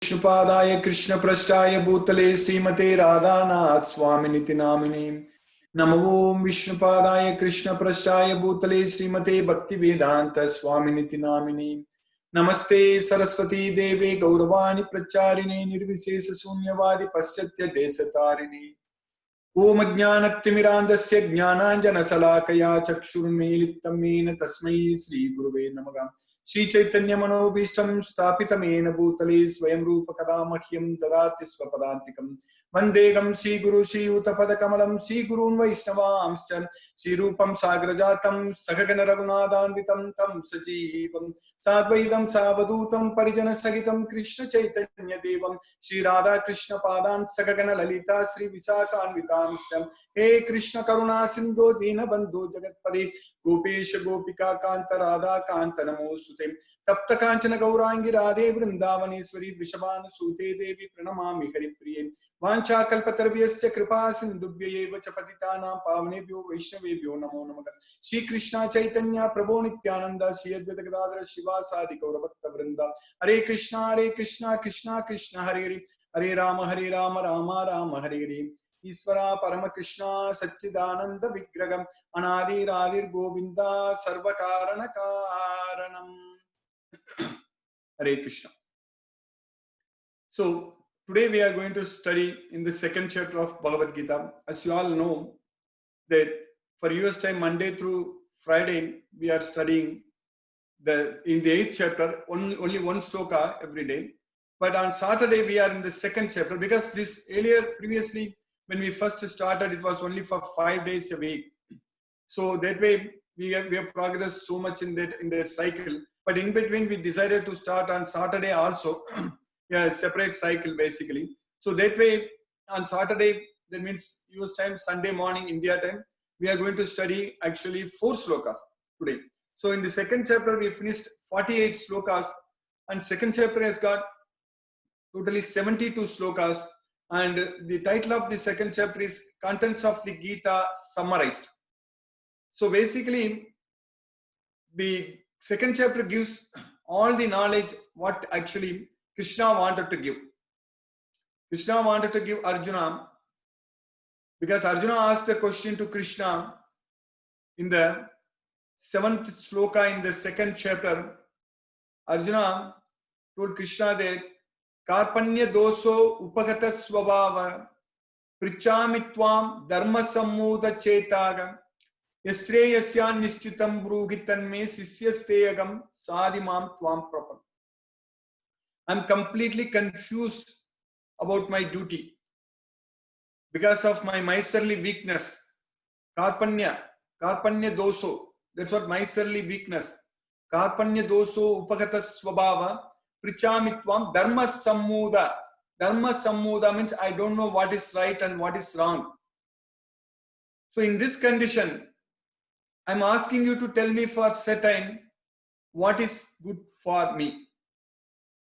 विष्णुपादाय कृष्णप्रष्टाय भूतले श्रीमते राधानाथ स्वामिनिति नामिने नमो विष्णुपादाय कृष्णप्रष्टाय भूतले श्रीमते भक्तिवेदांत स्वामिनिति नामिने नमस्ते सरस्वती देवे गौरवाणी प्रचारिणे निर्विशेष शून्यवादी पश्चात्य देशतारिणे ओम अज्ञानतिमिरान्धस्य ज्ञानाञ्जनशलाकया चक्षुर्मीलितं येन तस्मै श्रीगुरुवे नमः। श्री चैतन्य मनोभीष्टं स्थापितमेन भूतले स्वयं रूप कदा मह्यं ददाति स्वपदान्तिकं वन्देहं श्रीगुरु श्रीयुतपदकमलं श्रीगुरून् वैष्णवांश्च श्रीरूपं साग्रजातं सगगन रघुनाथान्वितं तं सजीवं साद्वैतं सावधूतं परिजनसहितं कृष्ण चैतन्य देवं श्री राधा कृष्ण पादान् सगगन ललिता श्री विशाखान्वितांश्च हे कृष्ण करुणा सिन्धो दीनबन्धो जगत्पदे गोपेश गोपिका कांत राधा कांत नमोस्तुते तप्त कांचन गौरांगी राधे वृंदावनेश्वरी वृषभानुसूते देवी प्रणमामि हरिप्रिये वाञ्छाकल्पतरुभ्यश्च कृपा सिन्धुभ्यैव च पतितानां पावनेभ्यो वैष्णवेभ्यो नमो नमः। श्री कृष्ण चैतन्य प्रभो नित्यानंद श्री अद्वैत गदाधर शिवासादि गौरभक्तवृंद हरे कृष्णा कृष्णा कृष्णा हरे हरे हरे राम राम राम हरे हरे। ईश्वरा परम कृष्णा सच्चिदानंद विग्रहम अनादिरादिर गोविंदा सर्व कारण कारणम। Hare Krishna. So today we are going to study in the second chapter of Bhagavad Gita. As you all know that for US time Monday through Friday we are studying in the 8th chapter only one sloka every day, but on Saturday we are in the second chapter because this previously when we first started it was only for 5 days a week. So that way we have progressed so much in that cycle, but in between we decided to start on Saturday also a separate cycle basically. So that way on Saturday, that means US time, Sunday morning India time, we are going to study actually 4 slokas today. So in the second chapter we finished 48 slokas, and second chapter has got totally 72 slokas, and the title of the second chapter is Contents of the Gita Summarized. So basically the second chapter gives all the knowledge what actually Krishna wanted to give. Krishna wanted to give Arjuna, because Arjuna asked the question to Krishna in the 7th sloka in the second chapter. Arjuna told Krishna that Karpanya doso upagata swabhava prichami tvam dharma sammuda chetaga yashreyasya nishchitam bruhitan me sisyasteyagam sadimam tvam prapan. I'm completely confused about my duty because of my miserly weakness. Karpanya doso, that's what miserly weakness. Karpanya doso upagata swabhava prichamitvam dharma sammuda. Dharma sammuda means I don't know what is right and what is wrong. So in this condition, I'm asking you to tell me for certain what is good for me.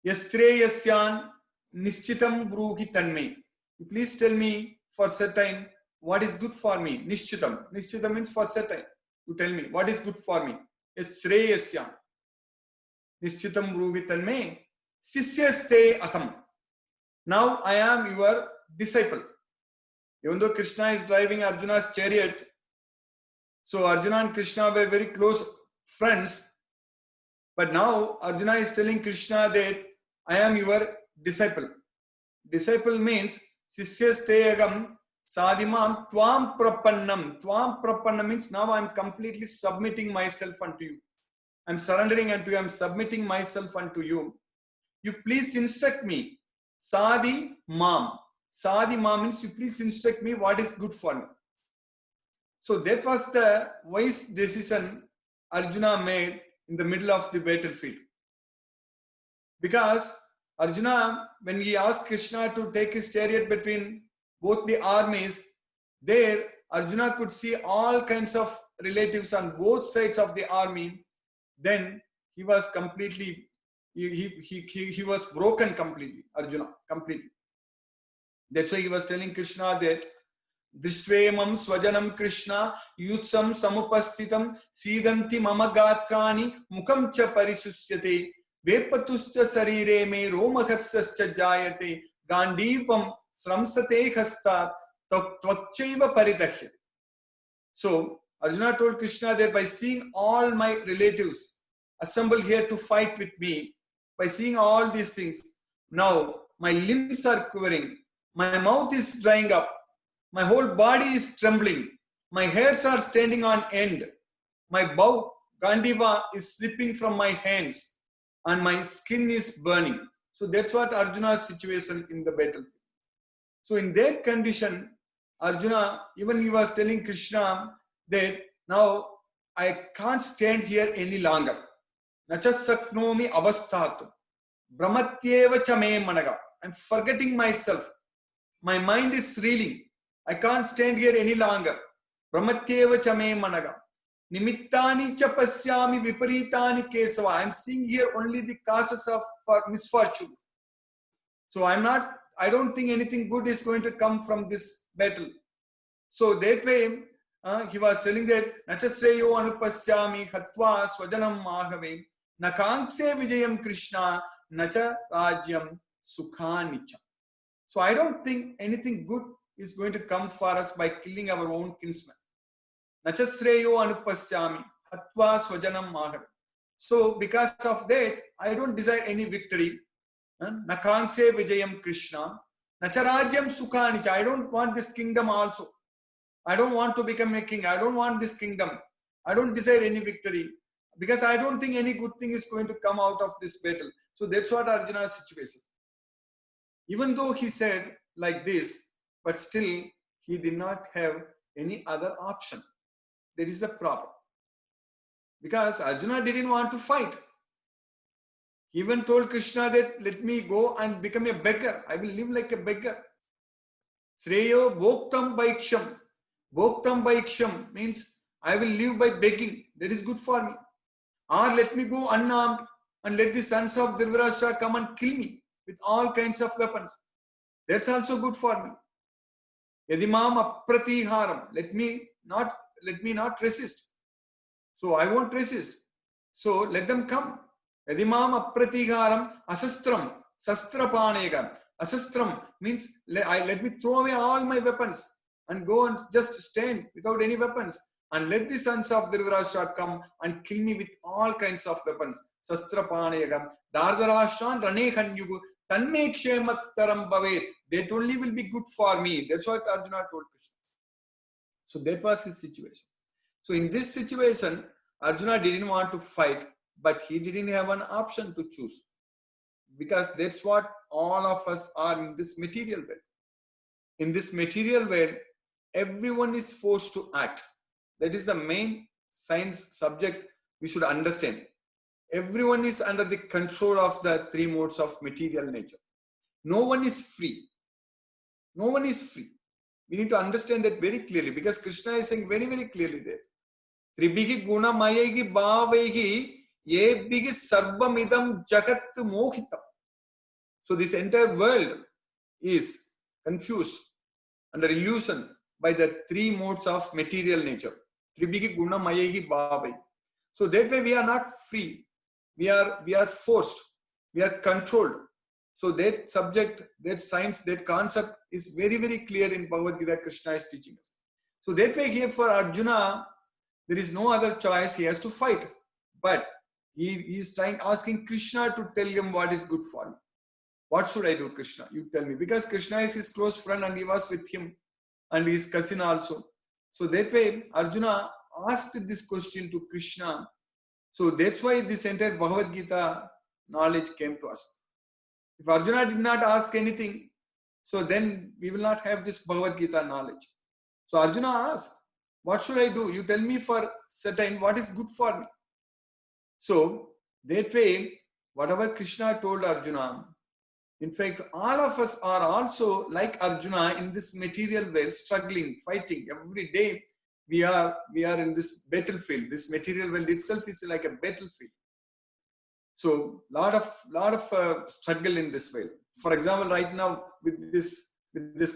Yastreyasyan nishchitam bruhi tanme. Please tell me for certain what is good for me. Nishchitam. Nishchitam means for certain. You tell me what is good for me. Yastreyasyan nishchitam bruhi tanme sisyaste akam. Now I am your disciple. Even though Krishna is driving Arjuna's chariot, so Arjuna and Krishna were very close friends. But now Arjuna is telling Krishna that I am your disciple. Disciple means Sisyasteyagam Sadimam Tvam Prapannam. Tvam Prapannam means now I am completely submitting myself unto you. I am surrendering unto you. I am submitting myself unto you. You please instruct me. Sadi Mam. Sadi Mam means you please instruct me what is good for me. So that was the wise decision Arjuna made in the middle of the battlefield. Because Arjuna, when he asked Krishna to take his chariot between both the armies, there Arjuna could see all kinds of relatives on both sides of the army. Then he was completely, he was broken completely, Arjuna, completely. That's why he was telling Krishna that Dristvemam swajanam Krishna yutsam samupasthitam sidanti mama gatrani mukam cha parisusyate Vepatuscha sarire me romahassascha jayate gandipam sramsate hastat tvakchaiva paridahya. So Arjuna told Krishna that by seeing all my relatives assembled here to fight with me, by seeing all these things, now my limbs are quivering, my mouth is drying up, my whole body is trembling, my hairs are standing on end, my bow Gandiva is slipping from my hands, and my skin is burning. So that's what Arjuna's situation in the battlefield. So in that condition, Arjuna, even he was telling Krishna that now I can't stand here any longer. Nacha saknomi avasthatu. Brahmatyeva chame managa. I'm forgetting myself. My mind is reeling. I can't stand here any longer. Brahmatyeva chame managa. Nimittani cha pasyami viparitani kesava. I'm seeing here only the causes of misfortune. So I don't think anything good is going to come from this battle. So that way, he was telling that Nachasreyo anupasyami hatva swajanam mahave nakankse vijayam Krishna nacha rajyam sukhanicha. So I don't think anything good is going to come for us by killing our own kinsmen. Nachasreyo anupasyami hatva swajanam mahave. So because of that, I don't desire any victory. Nakankse vijayam Krishna nacharajyam sukhanicha. I don't want this kingdom also. I don't want to become a king. I don't want this kingdom. I don't desire any victory because I don't think any good thing is going to come out of this battle. So that's what Arjuna's situation. Even though he said like this, but still he did not have any other option. That is the problem. Because Arjuna didn't want to fight. He even told Krishna that let me go and become a beggar. I will live like a beggar. Sreyo bhoktam bhaiksham. Bhoktam bhaiksham means I will live by begging. That is good for me. Or let me go unarmed and let the sons of Dhritarashtra come and kill me with all kinds of weapons. That's also good for me. Yadimam apratiharam. Let me not resist. So I won't resist. So let them come. Yadimam apratiharam asastram. Sastrapanegam. Asastram means let me throw away all my weapons and go and just stand without any weapons. And let the sons of Dhritarashtra come and kill me with all kinds of weapons. Sastrapanegam. Dhardarashran ranekanyugu. Tanme kshematharam bhavet. That only will be good for me. That's what Arjuna told Krishna. So that was his situation. So in this situation, Arjuna didn't want to fight, but he didn't have an option to choose. Because that's what all of us are in this material world. In this material world, everyone is forced to act. That is the main science subject we should understand. Everyone is under the control of the three modes of material nature. No one is free. No one is free. We need to understand that very clearly because Krishna is saying very, very clearly there. Tribhihi guna mayehi bhavehi yebhihi sarvamidam jagat mohitam. So this entire world is confused under illusion by the three modes of material nature. Tribhihi guna mayehi bhavehi. So that way we are not free. We are forced. We are controlled. So that subject, that science, that concept is very, very clear in Bhagavad Gita. Krishna is teaching us. So that way here for Arjuna, there is no other choice. He has to fight. But he is asking Krishna to tell him what is good for me. What should I do, Krishna? You tell me. Because Krishna is his close friend and he was with him and his cousin also. So that way Arjuna asked this question to Krishna. So that's why this entire Bhagavad Gita knowledge came to us. If Arjuna did not ask anything, so then we will not have this Bhagavad Gita knowledge. So Arjuna asked, what should I do? You tell me for certain what is good for me. So that way, whatever Krishna told Arjuna, in fact, all of us are also like Arjuna in this material world, struggling, fighting. Every day we are in this battlefield. This material world itself is like a battlefield. So lot of struggle in this way. For example, right now with this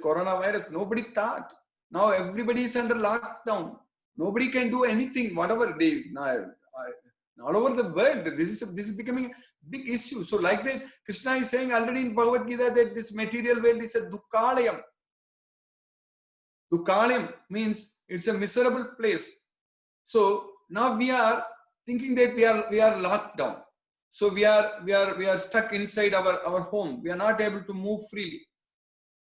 coronavirus, nobody thought. Now everybody is under lockdown. Nobody can do anything. Whatever they all over the world, this is becoming big issue. So like that, Krishna is saying already in Bhagavad Gita that this material world is a dukkhalayam. Dukkhalayam means it's a miserable place. So now we are thinking that we are locked down. So we are stuck inside our home. We are not able to move freely.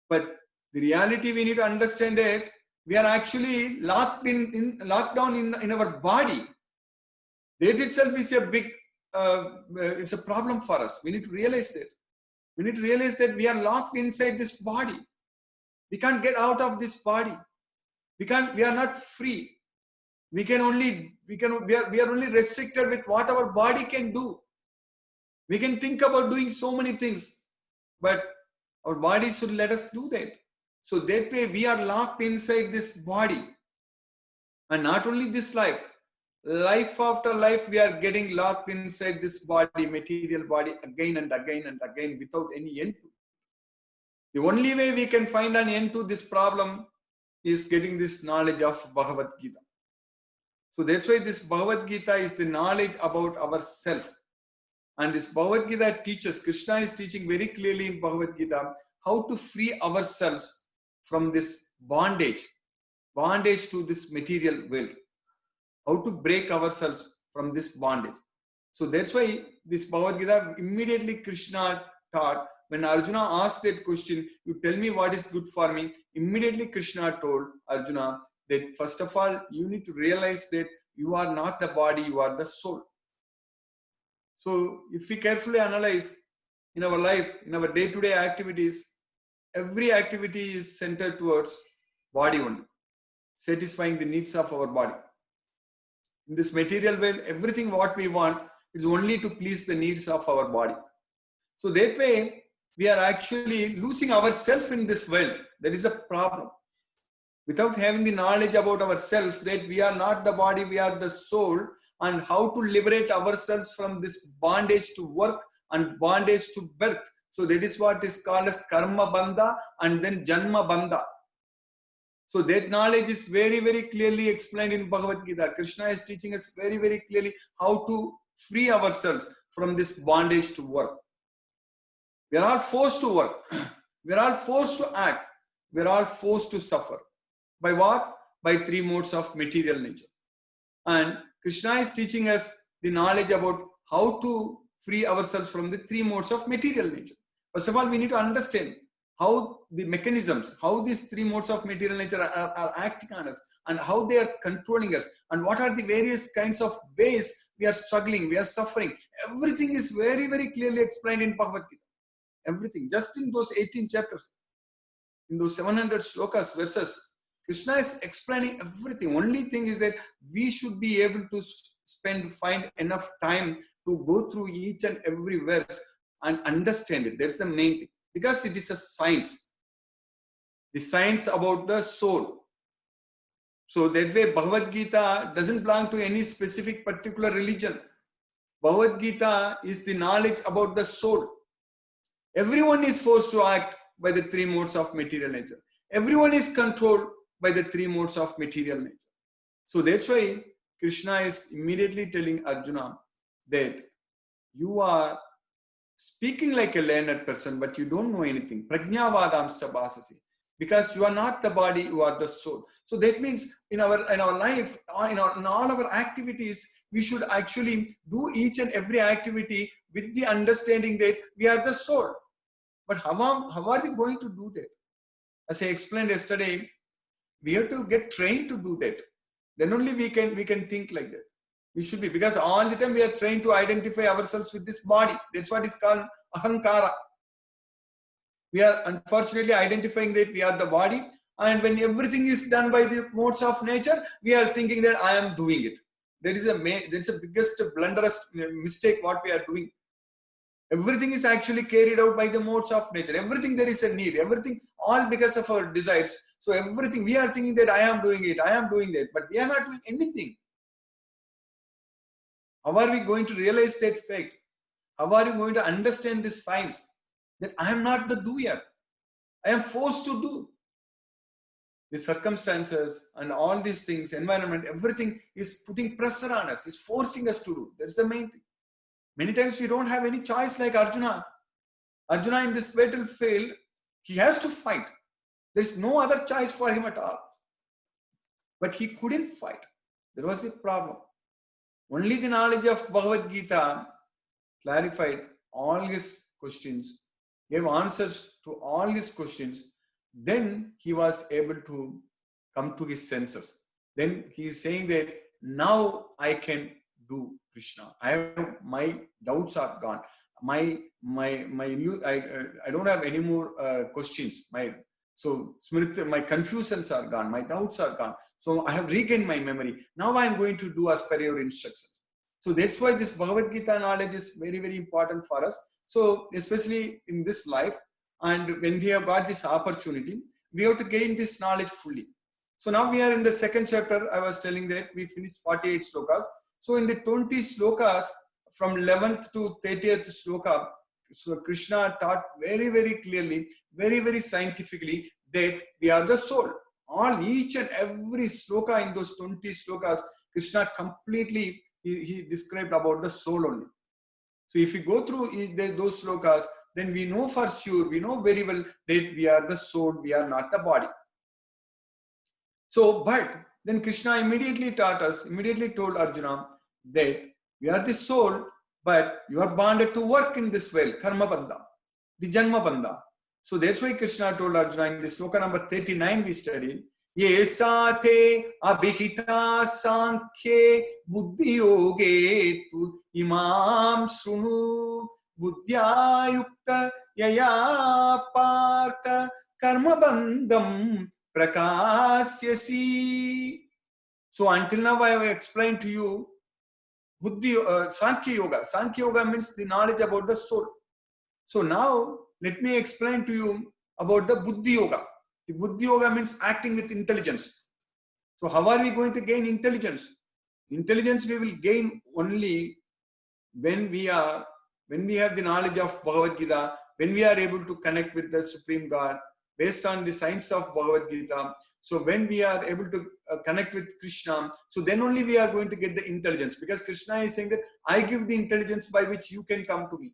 But the reality, we need to understand that we are actually locked down in our body. That itself is a big it's a problem for us. We need to realize that. We need to realize that we are locked inside this body. We can't get out of this body. We are not free. We are only restricted with what our body can do. We can think about doing so many things, but our body should let us do that. So that way we are locked inside this body. And not only this life after life, we are getting locked inside this body, material body, again and again and again without any end to. The only way we can find an end to this problem is getting this knowledge of Bhagavad Gita. So that's why this Bhagavad Gita is the knowledge about ourself. And this Bhagavad Gita teaches, Krishna is teaching very clearly in Bhagavad Gita how to free ourselves from this bondage to this material world. How to break ourselves from this bondage. So that's why this Bhagavad Gita, immediately Krishna taught, when Arjuna asked that question, you tell me what is good for me. Immediately Krishna told Arjuna that first of all, you need to realize that you are not the body, you are the soul. So if we carefully analyze in our life, in our day-to-day activities, every activity is centered towards body only, satisfying the needs of our body. In this material world, everything what we want is only to please the needs of our body. So that way, we are actually losing ourselves in this world. That is a problem. Without having the knowledge about ourselves, that we are not the body, we are the soul, and how to liberate ourselves from this bondage to work and bondage to birth. So that is what is called as karma bandha and then janma bandha. So that knowledge is very, very clearly explained in Bhagavad Gita. Krishna is teaching us very, very clearly how to free ourselves from this bondage to work. We are all forced to work. We are all forced to act. We are all forced to suffer. By what? By three modes of material nature. And Krishna is teaching us the knowledge about how to free ourselves from the three modes of material nature. First of all, we need to understand how the mechanisms, how these three modes of material nature are acting on us and how they are controlling us and what are the various kinds of ways we are struggling, we are suffering. Everything is very, very clearly explained in Bhagavad Gita. Everything, just in those 18 chapters, in those 700 slokas, verses, Krishna is explaining everything. Only thing is that we should be able to find enough time to go through each and every verse and understand it. That's the main thing. Because it is a science. The science about the soul. So that way Bhagavad Gita doesn't belong to any specific particular religion. Bhagavad Gita is the knowledge about the soul. Everyone is forced to act by the three modes of material nature. Everyone is controlled by the three modes of material nature. So that's why Krishna is immediately telling Arjuna that you are speaking like a learned person, but you don't know anything. Prajnavadamscha bhasasi. Because you are not the body, you are the soul. So that means in our life, in all our activities, we should actually do each and every activity with the understanding that we are the soul. But how are we going to do that? As I explained yesterday, we have to get trained to do that. Then only we can think like that. We should be, because all the time we are trying to identify ourselves with this body. That's what is called ahankara. We are unfortunately identifying that we are the body, and when everything is done by the modes of nature, we are thinking that I am doing it. That's the biggest blunderous mistake what we are doing. Everything is actually carried out by the modes of nature. Everything there is a need. Everything all because of our desires. So everything we are thinking that I am doing it, I am doing that, but we are not doing anything. How are we going to realize that fact? How are you going to understand this science? That I am not the doer. I am forced to do. The circumstances and all these things, environment, everything is putting pressure on us, is forcing us to do. That's the main thing. Many times we don't have any choice like Arjuna. Arjuna in this battlefield, he has to fight. There is no other choice for him at all. But he couldn't fight. There was a problem. Only the knowledge of Bhagavad Gita clarified all his questions, gave answers to all his questions. Then he was able to come to his senses. Then he is saying that now I can do Krishna. My doubts are gone. I don't have any more questions. My confusions are gone. My doubts are gone. So I have regained my memory. Now I am going to do as per your instructions. So that's why this Bhagavad Gita knowledge is very, very important for us. So especially in this life, and when we have got this opportunity, we have to gain this knowledge fully. So now we are in the second chapter. I was telling that we finished 48 slokas. So in the 20 slokas, from 11th to 30th sloka, so Krishna taught very, very clearly, very, very scientifically that we are the soul. Each and every sloka in those 20 slokas, Krishna completely he described about the soul only. So if we go through those slokas, then we know for sure, we know very well that we are the soul, we are not the body. So, but then Krishna immediately told Arjuna that we are the soul, but you are bonded to work in this world, karma bandha, the janma bandha. So that's why Krishna told Arjuna in this sloka number 39 we studied, Ye sathe abhihita sankhye buddhi yoge tu imam sunu buddhya yukta yaya partha karma bandham prakasyasi. So until now I have explained to you Buddhi, Sankhya Yoga. Sankhya Yoga means the knowledge about the soul. So now let me explain to you about the Buddhi Yoga. The Buddhi Yoga means acting with intelligence. So how are we going to gain intelligence? Intelligence we will gain only when we have the knowledge of Bhagavad Gita, when we are able to connect with the Supreme God based on the science of Bhagavad Gita. So when we are able to connect with Krishna, so then only we are going to get the intelligence, because Krishna is saying that I give the intelligence by which you can come to me.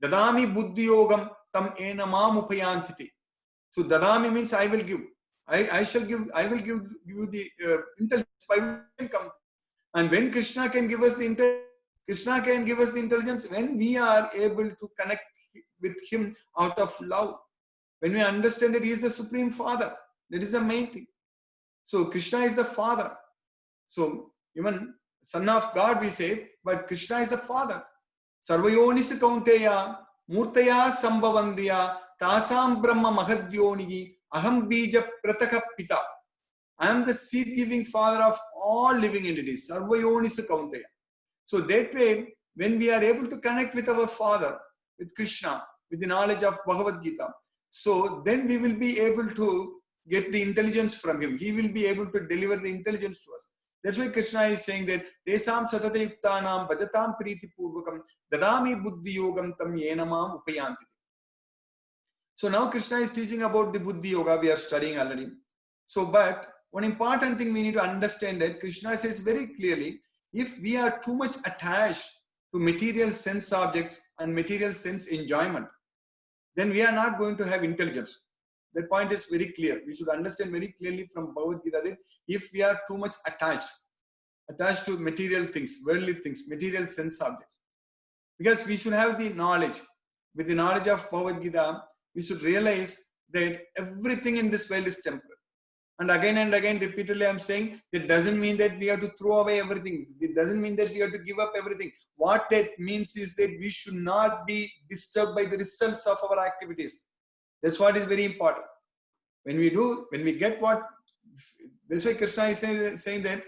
Dadami buddhi yogam tam ena mam upayantiti. So dadami means I will give. I will give you the intelligence by which you can come. And when Krishna can give us the intelligence when we are able to connect with him out of love. When we understand that he is the Supreme Father, that is the main thing. So Krishna is the Father. So even Son of God we say, but Krishna is the Father. Sarvayonis kaunteya murtaya sambhavandiya tasam brahma mahadyonigi aham bija prataka pita. I am the seed-giving Father of all living entities. Sarvayonis kaunteya. So that way, when we are able to connect with our Father, with Krishna, with the knowledge of Bhagavad Gita, so then we will be able to get the intelligence from him. He will be able to deliver the intelligence to us. That's why Krishna is saying that Tesam satate yuktanam bhajatam priti purvakam dadami buddhi yogam tam yenamam upayanti. So now Krishna is teaching about the buddhi yoga we are studying already. So but one important thing we need to understand that Krishna says very clearly, if we are too much attached to material sense objects and material sense enjoyment, then we are not going to have intelligence. That point is very clear. We should understand very clearly from Bhagavad Gita that if we are too much attached to material things, worldly things, material sense objects, because we should have the knowledge. With the knowledge of Bhagavad Gita, we should realize that everything in this world is temporal. And again, repeatedly, I'm saying that doesn't mean that we have to throw away everything. It doesn't mean that we have to give up everything. What that means is that we should not be disturbed by the results of our activities. That's what is very important. When we get what, that's why Krishna is saying that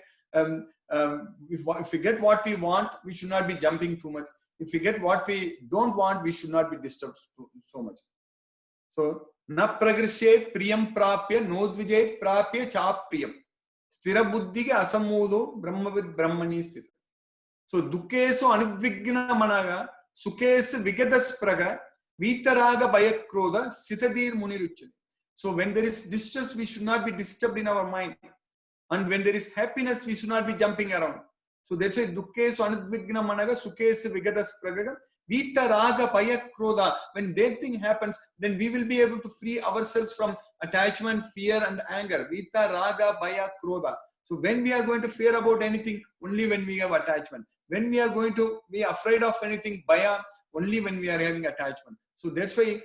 if we get what we want, we should not be jumping too much. If we get what we don't want, we should not be disturbed so much. So, na pragrashet priyam prapya nodvijet prapya chapriyam sthira buddhi ke asamudo brahmavid brahmani sthita. So dukkesu anudvigna managa sukesu vigadas praga vitaraga bayakroda sitadir muniruchya. So when there is distress, we should not be disturbed in our mind, and when there is happiness, we should not be jumping around. So that's why dukkesu anudvigna managa sukesu vigadas pragaga vita raga paya krodha. When that thing happens, then we will be able to free ourselves from attachment, fear and anger. Vita raga paya krodha. So when we are going to fear about anything, only when we have attachment. When we are going to be afraid of anything, baya, only when we are having attachment. So that's why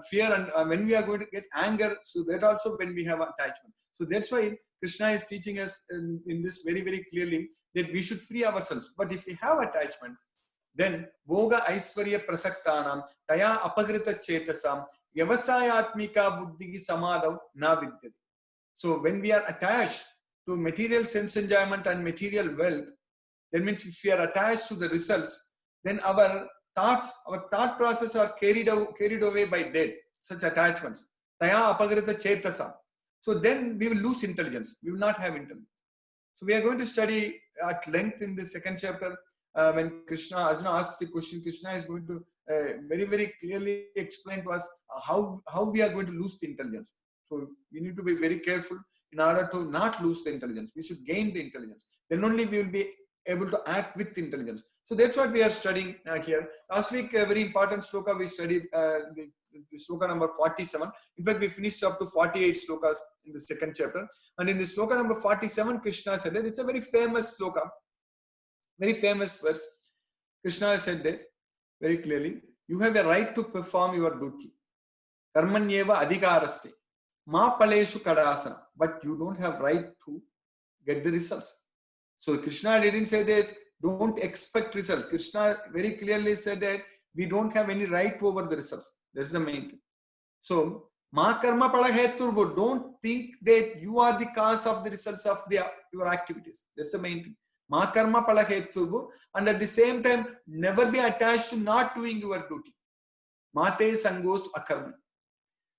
fear, and when we are going to get anger, so that also when we have attachment. So that's why Krishna is teaching us in this very, very clearly that we should free ourselves. But if we have attachment, then Bhoga Aiswarya Prasaktanam Taya Apagrita Chetasam Vyavasayatmika Buddhi Samadav Na Vidyati. So when we are attached to material sense enjoyment and material wealth, that means if we are attached to the results, then our thought process are carried away by that, such attachments. Taya apagrita chetasa. So then we will lose intelligence. We will not have intelligence. So we are going to study at length in the second chapter. When Arjuna asks the question, Krishna is going to very, very clearly explain to us how we are going to lose the intelligence. So we need to be very careful in order to not lose the intelligence. We should gain the intelligence. Then only we will be able to act with intelligence. So that's what we are studying here. Last week, a very important sloka we studied, the sloka number 47. In fact, we finished up to 48 slokas in the second chapter. And in the sloka number 47, Krishna said that it's a very famous sloka, very famous verse. Krishna said that very clearly, you have a right to perform your duty. Karmanyeva adhikaraste. Ma paleshu kadasana. But you don't have right to get the results. So Krishna didn't say that don't expect results. Krishna very clearly said that we don't have any right over the results. That's the main thing. So ma karma palaheturbu. Don't think that you are the cause of the results of your activities. That's the main thing. Ma karma palaheturbu. And at the same time, never be attached to not doing your duty. Mate sangos akarma.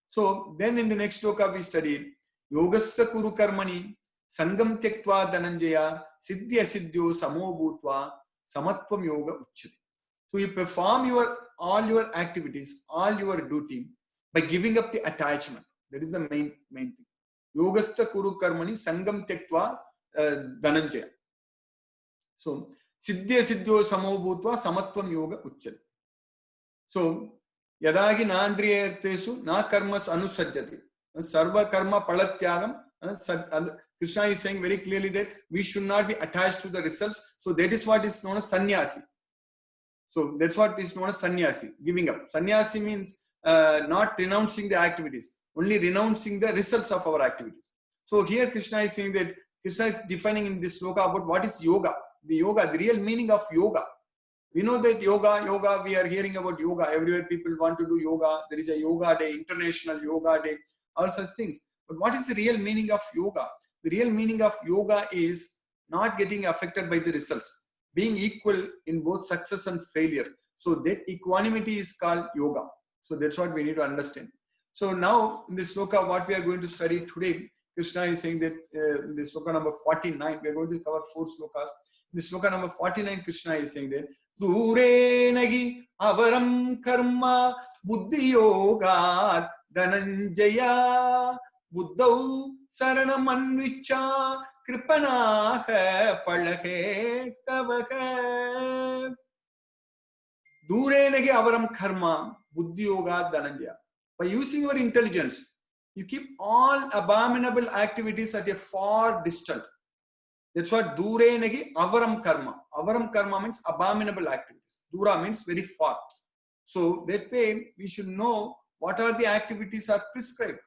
So then in the next sloka we studied Yogassa Kuru Karmani Sangam Tektva Dhananjaya Siddhya Siddhyo Samo Bhutva Samatvam Yoga Uchyate. So you perform all your activities, all your duty by giving up the attachment. That is the main thing. Yogasta Kuru Karmani Sangam Tektva Dhananjaya. So Siddhya Siddhyo Samo Bhutva Samatvam Yoga Uchyate. So Yadagi Nandriyartesu na karmas anusajjati. Sarva karma palatyagam. Krishna is saying very clearly that we should not be attached to the results. So that is what is known as sannyasi. So that's what is known as sannyasi, giving up. Sannyasi means not renouncing the activities, only renouncing the results of our activities. So here Krishna is saying that Krishna is defining in this sloka about what is yoga. The real meaning of yoga. We know that yoga, we are hearing about yoga. Everywhere people want to do yoga. There is a yoga day, international yoga day, all such things. But what is the real meaning of yoga? The real meaning of yoga is not getting affected by the results, being equal in both success and failure. So that equanimity is called yoga. So that's what we need to understand. So now in this sloka, what we are going to study today, Krishna is saying that in the sloka number 49, we are going to cover 4 slokas. In the sloka number 49, Krishna is saying that Dure nagi avaram karma buddhi yogat dhananjaya buddhau saranam anvicha kripanaha palahe tavaha. Dure nagi avaram karma buddhi yogat dhananjaya. By using your intelligence, you keep all abominable activities at a far distance. That's what Dure Nagi Avaram Karma. Avaram Karma means abominable activities. Dura means very far. So that way we should know what are the activities are prescribed.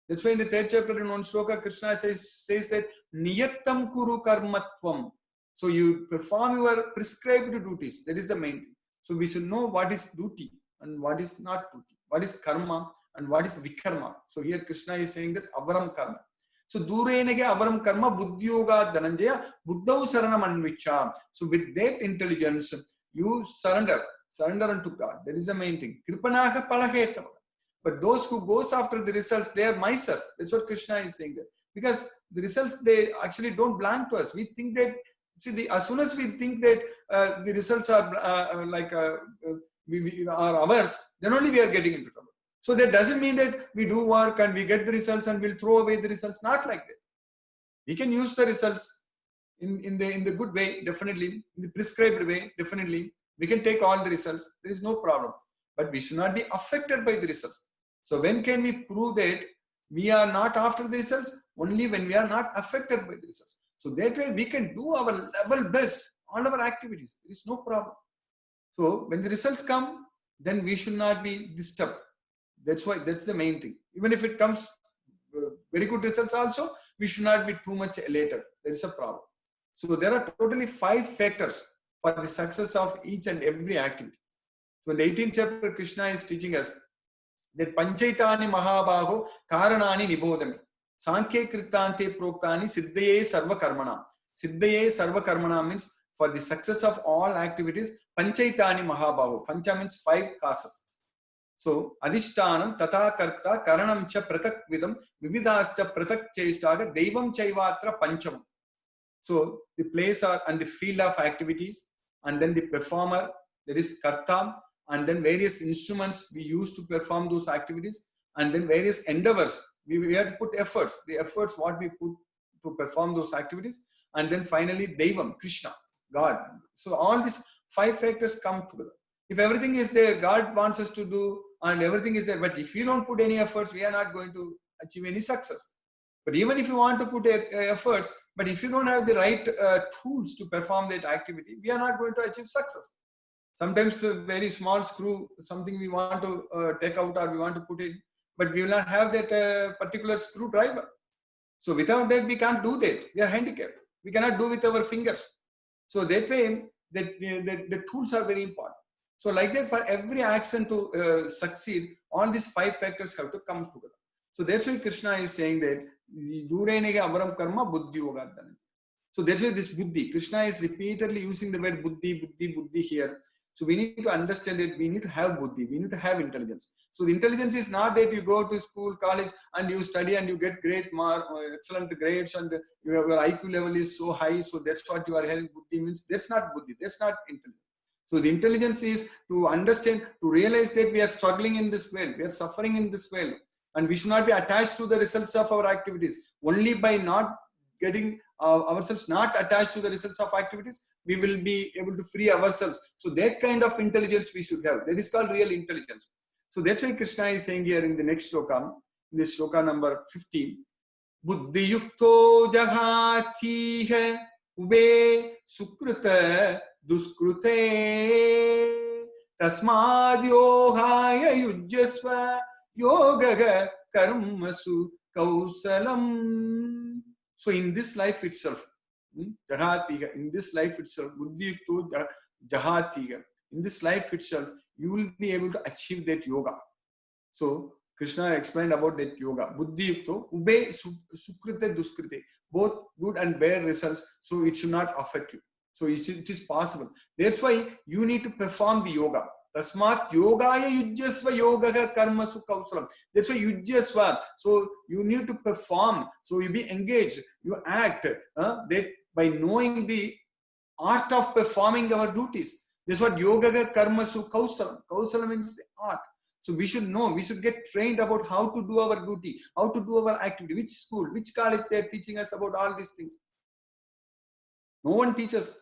That's why in the 3rd chapter in one sloka, Krishna says that Niyattam Kuru Karmatvam. So you perform your prescribed duties. That is the main thing. So we should know what is duty and what is not duty. What is karma and what is vikarma. So here Krishna is saying that Avaram Karma. So Durenage Avaram Karma Buddhyoga Dhananjaya Buddhau Saranam Anvicha. So with that intelligence, you surrender unto God. That is the main thing. Kripanaha Palahetava. But those who goes after the results, they are misers. That's what Krishna is saying there. Because the results, they actually don't belong to us. We think that, as soon as we think that the results are are ours, then only we are getting into trouble. So that doesn't mean that we do work and we get the results and we'll throw away the results. Not like that. We can use the results in the good way, definitely. In the prescribed way, definitely. We can take all the results. There is no problem. But we should not be affected by the results. So when can we prove that we are not after the results? Only when we are not affected by the results. So that way we can do our level best, all our activities. There is no problem. So when the results come, then we should not be disturbed. That's why, that's the main thing. Even if it comes very good results also, we should not be too much elated. There is a problem. So there are totally 5 factors for the success of each and every activity. So in the 18th chapter, Krishna is teaching us that Panchaitani Mahabaho Karanani Nibodami Sankhe Kritante Proktani Siddhaye Sarva Karmana. Siddhaye Sarva Karmana means for the success of all activities, Panchaitani Mahabaho. Pancha means 5 causes. So Adhishtanam Tata Karta Karanam Cha Pratak Vidam Vividascha Pratak Chestaga Devam Chaivatra Pancham. So the place are and the field of activities, and then the performer, that is Karta, and then various instruments we use to perform those activities, and then various endeavors. We have to put efforts, the efforts what we put to perform those activities, and then finally Devam, Krishna, God. So all these 5 factors come together. If everything is there, God wants us to do, and everything is there, but if you don't put any efforts, we are not going to achieve any success. But even if you want to put efforts, but if you don't have the right tools to perform that activity, we are not going to achieve success. Sometimes a very small screw, something we want to take out or we want to put in, but we will not have that particular screwdriver. So without that, we can't do that. We are handicapped. We cannot do with our fingers. So that way, the tools are very important. So like that, for every action to succeed, all these 5 factors have to come together. So that's why Krishna is saying that so that's why this buddhi, Krishna is repeatedly using the word buddhi, buddhi, buddhi here. So we need to understand that we need to have buddhi, we need to have intelligence. So the intelligence is not that you go to school, college, and you study and you get great excellent grades, and your IQ level is so high, so that's what you are having. Buddhi means that's not buddhi, that's not intelligence. So the intelligence is to understand, to realize that we are struggling in this world, we are suffering in this world, and we should not be attached to the results of our activities. Only by not getting ourselves not attached to the results of activities, we will be able to free ourselves. So that kind of intelligence we should have. That is called real intelligence. So that's why Krishna is saying here in the next sloka, in this sloka number 15, Buddhi yukto jahati ube sukrita duskrute tasmad yohaya yujyasva yogaga karmasu kausalam. So in this life itself, jahatiga, in this life itself, buddhi yukto jahatiga, in this life itself, you will be able to achieve that yoga. So Krishna explained about that yoga. Buddhi yukto, ube sukrite duskrite, both good and bad results. So it should not affect you. So it is possible. That's why you need to perform the yoga. Tasmat yogaya yujyasva yogaga karmasu kausalam. That's why yujyasva. So you need to perform. So you be engaged. You act. That by knowing the art of performing our duties. That's what yogaga karmasu kausalam. Kausalam means the art. So we should know. We should get trained about how to do our duty, how to do our activity. Which school, which college they are teaching us about all these things. No one teaches.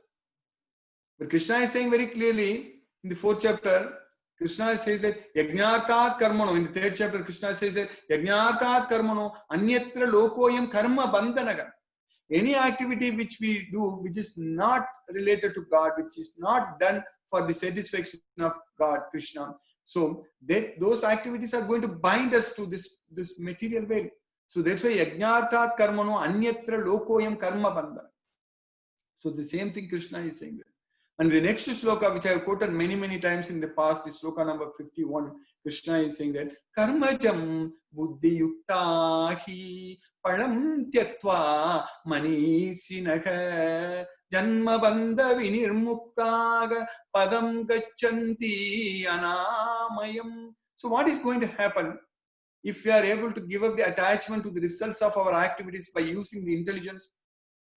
But Krishna is saying very clearly in the 4th chapter, Krishna says that Yajnartat Karmano. In the 3rd chapter, Krishna says that Yajnartat Karmano Anyatra Lokoyam Karma Bandhanaga. Any activity which we do, which is not related to God, which is not done for the satisfaction of God, Krishna. So that those activities are going to bind us to this material world. So that's why Yajnartat Karmano Anyatra Lokoyam Karma Bandhana. So the same thing Krishna is saying there. And the next sloka, which I have quoted many times in the past, the sloka number 51, Krishna is saying that Karmajam buddhi yuktahi palam tyaktva manisinaka janma bandha vinirmuktaga padam gachanti anamayam. So what is going to happen if we are able to give up the attachment to the results of our activities by using the intelligence?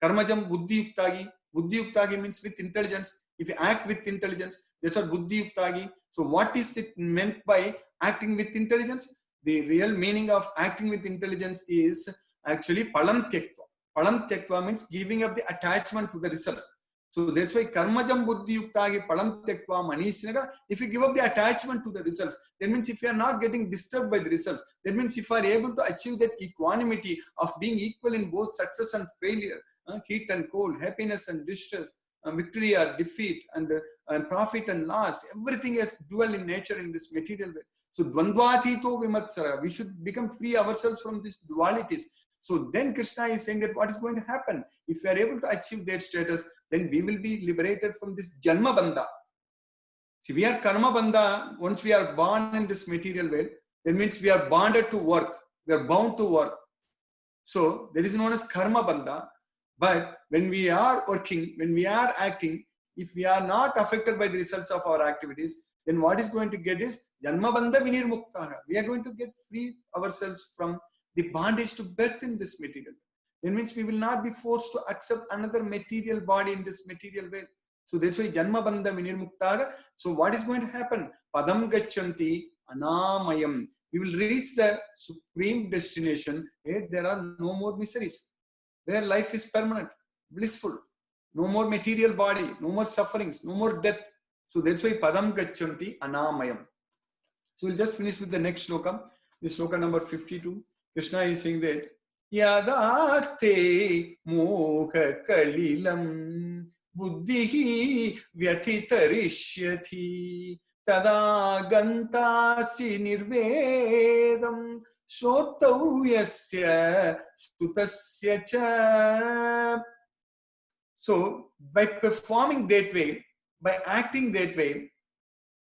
Karmajam buddhi yuktagi. Buddhi yuktagi means with intelligence. If you act with intelligence, that's what buddhi yuktagi. So what is it meant by acting with intelligence? The real meaning of acting with intelligence is actually palam tyaktva. Palam Tyaktva means giving up the attachment to the results. So that's why Karmajam Buddhi Yuktagi Palam Tyaktva Manishnaga. If you give up the attachment to the results, that means if you are not getting disturbed by the results, that means if you are able to achieve that equanimity of being equal in both success and failure, heat and cold, happiness and distress, victory or defeat, and profit and loss, everything is dual in nature in this material way. So Dvandvatito Vimatsara, we should become free ourselves from these dualities. So then Krishna is saying that what is going to happen? If we are able to achieve that status, then we will be liberated from this Janma Bandha. See, we are Karma Bandha. Once we are born in this material world, that means we are bonded to work. We are bound to work. So that is known as Karma Bandha. But when we are working, when we are acting, if we are not affected by the results of our activities, then what is going to get is Janma Bandha Vinirmuktana. We are going to get free ourselves from the bondage to birth in this material. That means we will not be forced to accept another material body in this material way. So that's why Janma Bandha Vinirmuktaga. So what is going to happen? Padam Gachanti Anamayam. We will reach the supreme destination where there are no more miseries, where life is permanent, blissful, no more material body, no more sufferings, no more death. So that's why Padam Gachanti Anamayam. So we'll just finish with the next shloka. This shloka number 52. Krishna is saying that Yadate Moha Kalilam Buddhihi Vyatitarishyati Tada Gantasi Nirvedam Shotavyasya Sutasya Cha. So by performing that way, by acting that way,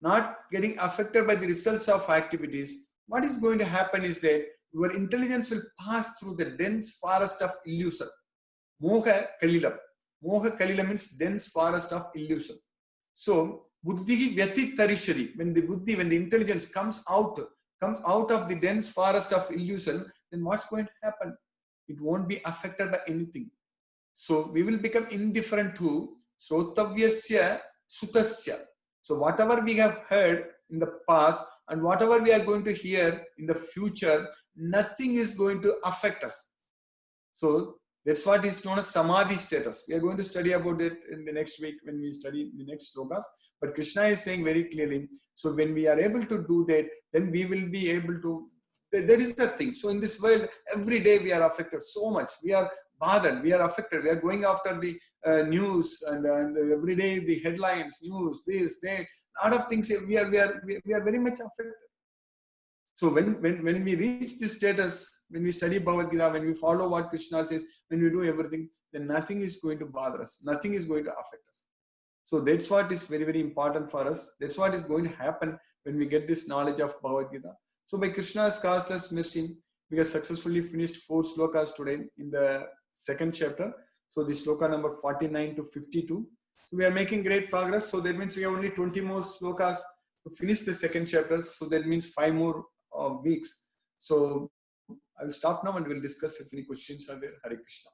not getting affected by the results of activities, what is going to happen is that your intelligence will pass through the dense forest of illusion. Moha Kalilam. Moha Kalilam means dense forest of illusion. So, Buddhihi Vyati Tarishari. When the Buddhi, when the intelligence comes out of the dense forest of illusion, then what's going to happen? It won't be affected by anything. So, we will become indifferent to Srotavyasya Sutasya. So, whatever we have heard in the past and whatever we are going to hear in the future, nothing is going to affect us. So that's what is known as Samadhi status. We are going to study about it in the next week when we study the next slokas. But Krishna is saying very clearly, so when we are able to do that, then we will be able to, that is the thing. So in this world, every day we are affected so much. We are bothered, we are affected. We are going after the news and every day the headlines, news, this, that. A lot of things we are very much affected. So when we reach this status, when we study Bhagavad Gita, when we follow what Krishna says, when we do everything, then nothing is going to bother us. Nothing is going to affect us. So that's what is very, very important for us. That's what is going to happen when we get this knowledge of Bhagavad Gita. So by Krishna's causeless mercy, we have successfully finished 4 slokas today in the 2nd chapter. So this sloka number 49 to 52. So we are making great progress. So that means we have only 20 more slokas to finish the 2nd chapter. So that means 5 more weeks. So I will stop now and we'll discuss if any questions are there. Hare Krishna.